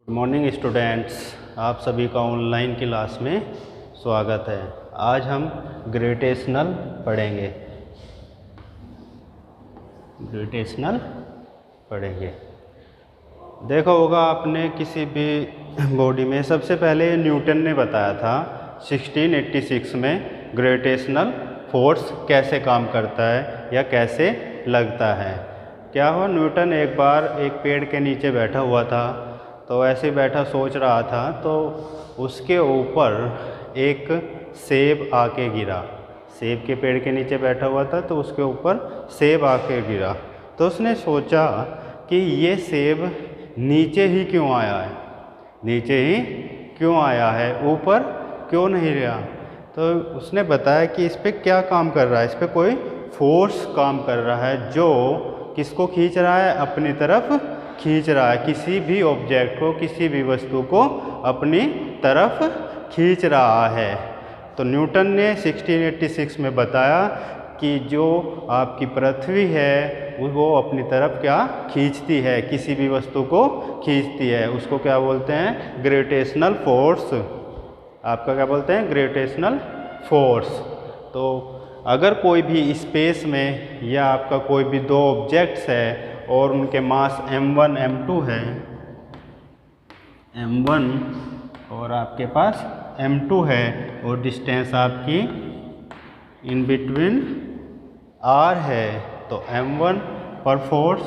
Good morning students, आप सभी का ऑनलाइन क्लास में स्वागत है। आज हम ग्रेविटेशनल पढ़ेंगे। देखा होगा आपने किसी भी बॉडी में, सबसे पहले न्यूटन ने बताया था 1686 में ग्रेविटेशनल फोर्स कैसे काम करता है या कैसे लगता है। क्या हुआ, न्यूटन एक बार एक पेड़ के नीचे बैठा हुआ था, तो ऐसे बैठा सोच रहा था, तो उसके ऊपर एक सेब आके गिरा। सेब के पेड़ के नीचे बैठा हुआ था, तो उसके ऊपर सेब आके गिरा। तो उसने सोचा कि ये सेब नीचे ही क्यों आया है, ऊपर क्यों नहीं रहा। तो उसने बताया कि इस पर क्या काम कर रहा है, इस पर कोई फोर्स काम कर रहा है जो किसको खींच रहा है, अपनी तरफ खींच रहा है। किसी भी ऑब्जेक्ट को, किसी भी वस्तु को अपनी तरफ खींच रहा है। तो न्यूटन ने 1686 में बताया कि जो आपकी पृथ्वी है वो अपनी तरफ क्या खींचती है, किसी भी वस्तु को खींचती है। उसको क्या बोलते हैं, ग्रेविटेशनल फोर्स। आपका क्या बोलते हैं, ग्रेविटेशनल फोर्स। तो अगर कोई भी स्पेस में या आपका कोई भी दो ऑब्जेक्ट्स है और उनके मास m1 m2 है, m1 और आपके पास m2 है, और डिस्टेंस आपकी इन बिटवीन r है, तो m1 पर फोर्स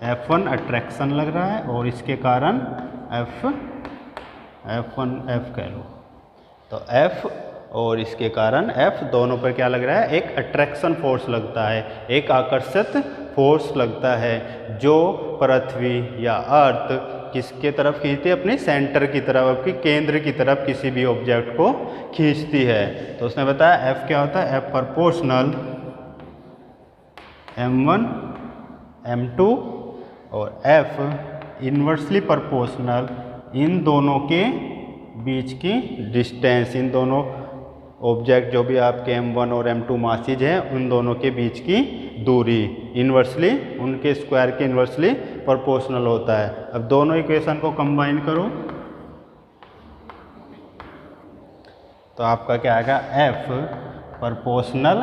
F1 अट्रैक्शन लग रहा है और इसके कारण F कह लो, तो F और इसके कारण F दोनों पर क्या लग रहा है, एक अट्रैक्शन फोर्स लगता है, एक आकर्षित फोर्स लगता है, जो पृथ्वी या अर्थ किसके तरफ खींचती है, अपने सेंटर की तरफ, आपकी केंद्र की तरफ किसी भी ऑब्जेक्ट को खींचती है। तो उसने बताया F क्या होता है, F प्रोपोर्शनल m1 m2 और F इन्वर्सली प्रोपोर्शनल इन दोनों के बीच की डिस्टेंस, इन दोनों ऑब्जेक्ट जो भी आपके m1 और m2 मासीज हैं उन दोनों के बीच की दूरी इन्वर्सली, उनके स्क्वायर के इन्वर्सली प्रोपोर्शनल होता है। अब दोनों इक्वेशन को कंबाइन करो तो आपका क्या आएगा, F proportional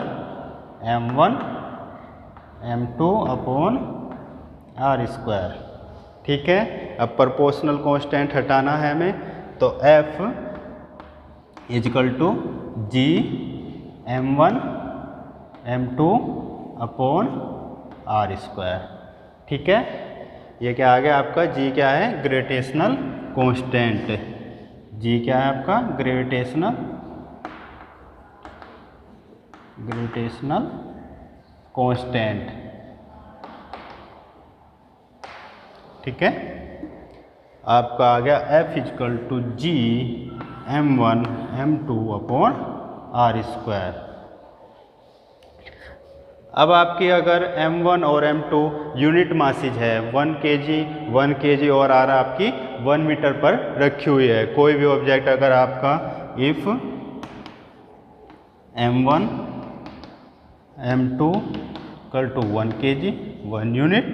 m1 m2 upon r square. ठीक है, अब प्रोपोर्शनल कांस्टेंट हटाना है हमें, तो F equal to G m1 m2 upon r square. ठीक है, ये क्या आ गया आपका, G क्या है, ग्रेविटेशनल कांस्टेंट। G क्या है आपका, ग्रेविटेशनल कांस्टेंट। ठीक है, आपका आ गया F equal to G m1 m2 upon r square. अब आपकी अगर m1 और m2 यूनिट मासीज है, 1 kg और r आपकी 1 मीटर पर रखी हुई है। कोई भी ऑब्जेक्ट अगर आपका if m1 m2 equal to 1 kg 1 unit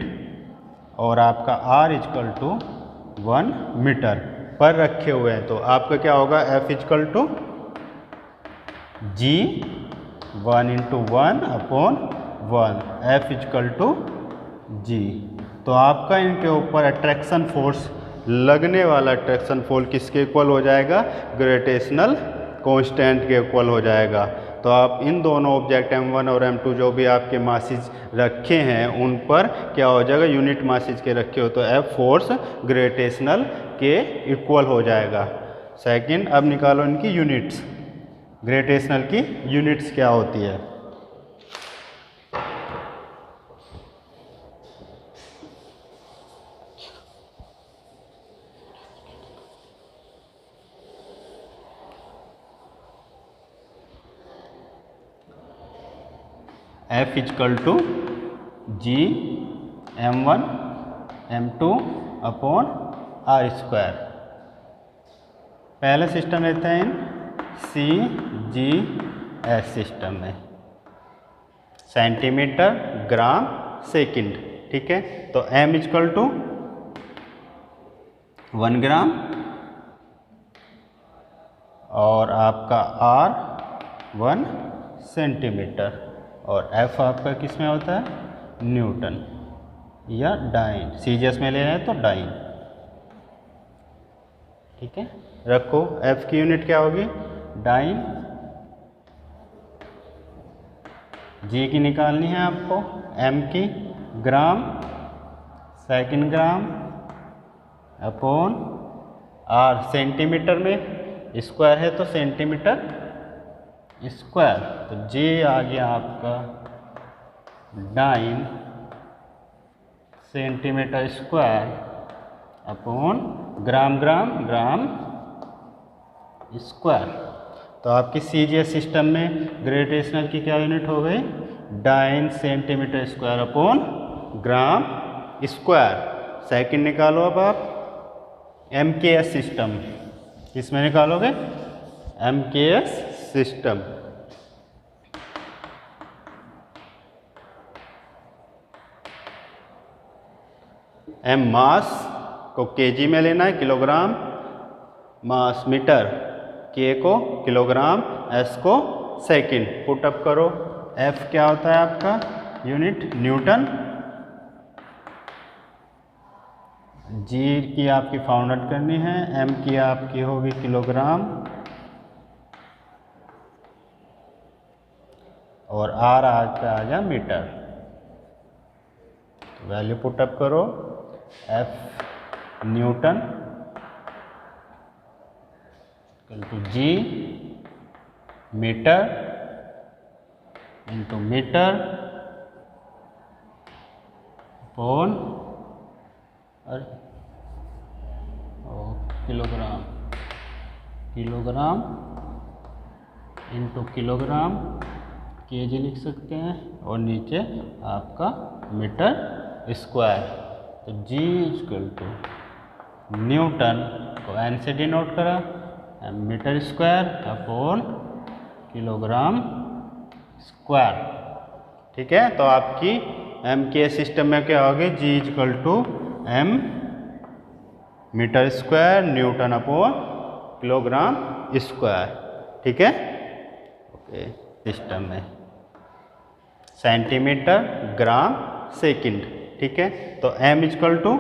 और आपका r इजकल टू 1 मीटर पर रखे हुए हैं, तो आपका क्या होगा, F equal to G 1 into 1 upon 1, F equal to G। तो आपका इनके ऊपर अट्रैक्शन फोर्स, लगने वाला अट्रैक्शन फोर्स किसके इक्वल हो जाएगा, ग्रेविटेशनल कांस्टेंट के इक्वल हो जाएगा। तो आप इन दोनों ऑब्जेक्ट m1 और m2 जो भी आपके मासीज रखे हैं उन पर क्या हो जाएगा, यूनिट मासीज के रखे हो, तो F फोर्स ग्रेविटेशनल के इक्वल हो जाएगा। सेकंड, अब निकालो इनकी यूनिट्स, ग्रेविटेशनल की यूनिट्स क्या होती है। F equal to G m1 m2 upon r square. पहले सिस्टम रहता है इन CGS सिस्टम में, सेंटीमीटर ग्राम सेकंड। ठीक है, तो m इजकल टू 1 ग्राम, और आपका R 1 सेंटीमीटर, और F आपका किस में होता है, न्यूटन या डाइन, सीजीएस में ले रहे हैं तो डाइन। ठीक है, रखो। F की यूनिट क्या होगी, डाइन। G की निकालनी है आपको, M की gram, second gram upon R centimetre में, स्क्वायर है तो सेंटीमीटर स्क्वायर, तो G आ गया आपका dyne centimetre square upon gram gram gram square. तो आपकी सीजीएस सिस्टम में ग्रेविटेशनल की क्या यूनिट हो गई, डाइन सेंटीमीटर स्क्वायर अपॉन ग्राम स्क्वायर। सेकंड निकालो अब आप एमकेएस सिस्टम, किसमें निकालोगे, एमकेएस सिस्टम। एम मास को केजी में लेना है, किलोग्राम, मास मीटर, के को किलोग्राम, एस को सेकंड। पुट अप करो। एफ क्या होता है आपका, यूनिट न्यूटन, जी की आपकी फाउंड आउट करनी है, एम की आपकी होगी किलोग्राम, और आर आपका आ गया मीटर। वैल्यू पुट अप करो। F newton equal G metre into metre upon kilogram, kilogram into kilogram, KG लिख सकते हैं, और नीचे आपका मीटर स्क्वायर। तो जी इक्वल टू न्यूटन को एन से डिनोट करा, metre square upon kilogram square. ठीक है, तो आपकी एम के सिस्टम में क्या होगी, G equal to M metre square newton upon kilogram square. ठीक है, ओके। सिस्टम में सेंटीमीटर ग्राम सेकंड। ठीक है, तो एम इक्वल टू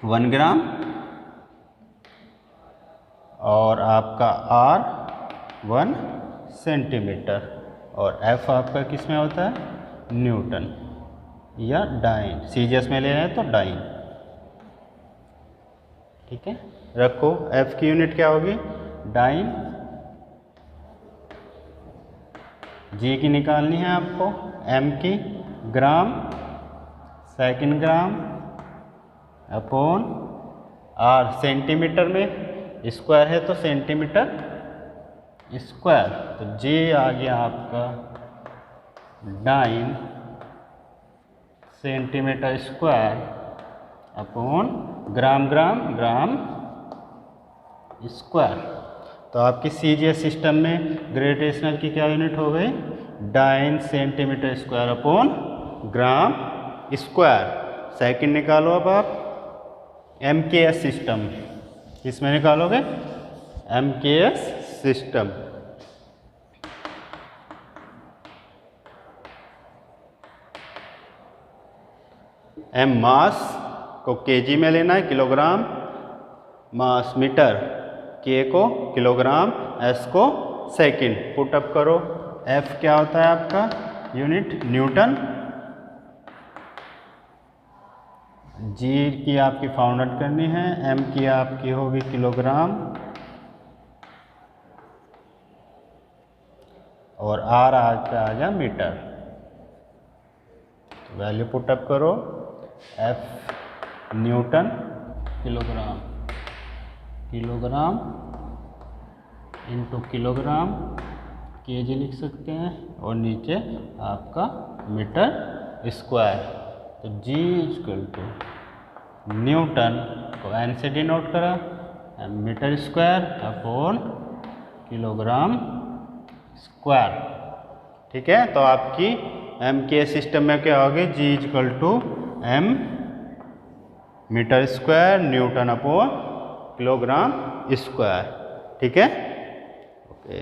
1 ग्राम, और आपका आर 1 सेंटीमीटर, और एफ आपका किस में होता है, न्यूटन या डाइन, सीजीएस में ले रहे हैं तो डाइन। ठीक है, रखो। एफ की यूनिट क्या होगी, डाइन। जी की निकालनी है आपको, एम की gram, second gram upon R centimetre में, स्क्वायर है तो सेंटीमीटर स्क्वायर, तो जी आ गया आपका dyne centimetre square upon gram gram gram square. तो आपकी सीजीएस सिस्टम में ग्रेविटेशनल की क्या यूनिट हो गई, डाइन सेंटीमीटर स्क्वायर अपॉन ग्राम स्क्वायर। सेकंड निकालो अब आप एमकेएस सिस्टम, किसमें निकालोगे, एमकेएस सिस्टम। एम मास को केजी में लेना है, किलोग्राम, मास मीटर, के को किलोग्राम, एस को सेकंड। पुट अप करो। एफ क्या होता है आपका, यूनिट न्यूटन, जी की आपकी फाउंड आउट करनी है, एम की आपकी होगी किलोग्राम, और आर आपका आ गया मीटर। वैल्यू पुट अप करो। F newton kilogram, kilogram into kilogram, KG लिख सकते हैं, और नीचे आपका मीटर स्क्वायर। तो जी इक्वल टू न्यूटन को एन से डिनोट करा, metre square upon kilogram square. ठीक है, तो आपकी एम के सिस्टम में क्या होगी, G equal to M metre square newton upon kilogram square. ठीक है, ओके।